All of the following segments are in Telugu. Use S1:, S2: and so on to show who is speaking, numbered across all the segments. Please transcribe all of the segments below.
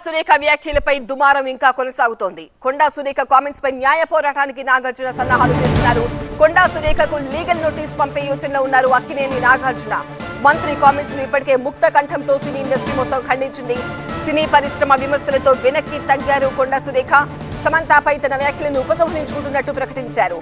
S1: సురేఖ వ్యాఖ్యలపై దుమారం ఇంకా కొనసాగుతోంది. కొండా సురేఖ కామెంట్స్ పై న్యాయ పోరాటానికి నాగార్జున సన్నాహాలు చేస్తున్నారు. కొండా సురేఖకు లీగల్ నోటీస్ పంపే యోచనలో ఉన్నారు అక్కినేని నాగార్జున. మంత్రి కామెంట్స్ ను ఇప్పటికే ముక్త కంఠంతో సినీ ఇండస్ట్రీ మొత్తం ఖండించింది. సినీ పరిశ్రమ విమర్శలతో వెనక్కి తగ్గారు కొండా సురేఖ. సమంతపై తన వ్యాఖ్యలను ఉపసంహరించుకుంటున్నట్టు ప్రకటించారు.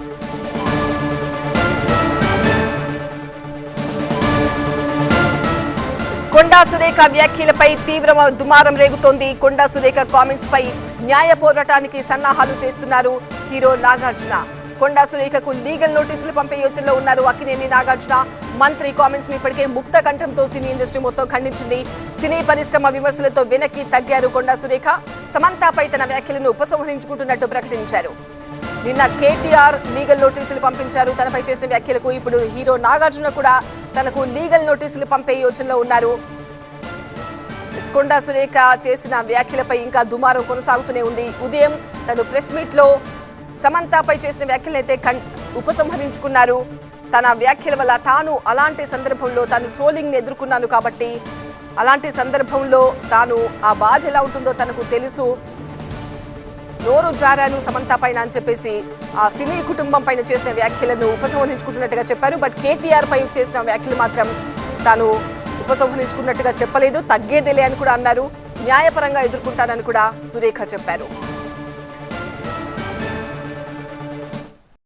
S1: కొండా సురేఖ వ్యాఖ్యలపై తీవ్ర దుమారం రేగుతోంది. కొండా సురేఖ కామెంట్స్ పై న్యాయ పోరాటానికి సన్నాహాలు చేస్తున్నారు హీరో నాగార్జున. కొండా సురేఖకు లీగల్ నోటీసులు పంపే యోచనలో ఉన్నారు అక్కినేని నాగార్జున. మంత్రి కామెంట్స్ ను ఇప్పటికే ముక్త కంఠంతో సినీ ఇండస్ట్రీ మొత్తం ఖండించింది. సినీ పరిశ్రమ విమర్శలతో వెనక్కి తగ్గారు కొండా సురేఖ. సమంతపై తన వ్యాఖ్యలను ఉపసంహరించుకుంటున్నట్టు ప్రకటించారు. నిన్న కేటీఆర్ లీగల్ నోటీసులు పంపించారు తనపై చేసిన వ్యాఖ్యలకు. ఇప్పుడు హీరో నాగార్జున కూడా తనకు లీగల్ నోటీసులు పంపే యోచనలో ఉన్నారు. కొండా సురేఖ చేసిన వ్యాఖ్యలపై ఇంకా దుమారం కొనసాగుతూనే ఉంది. ఉదయం తను ప్రెస్ మీట్ లో సమంతపై చేసిన వ్యాఖ్యలైతే ఉపసంహరించుకున్నారు. తన వ్యాఖ్యల వల్ల తాను అలాంటి సందర్భంలో తాను ట్రోలింగ్ ని ఎదుర్కొన్నాను కాబట్టి అలాంటి సందర్భంలో తాను ఆ బాధ ఎలా ఉంటుందో తనకు తెలుసు, నోరు జారాను సమంత పైన అని చెప్పేసి ఆ సినీ కుటుంబం పైన చేసిన వ్యాఖ్యలను ఉపసంహరించుకుంటున్నట్టుగా చెప్పారు. బట్ కేటీఆర్ పై చేసిన వ్యాఖ్యలు మాత్రం తాను ఉపసంహరించుకున్నట్టుగా చెప్పలేదు. తగ్గేదేలే అని కూడా అన్నారు. న్యాయపరంగా ఎదుర్కొంటానని కూడా సురేఖ చెప్పారు.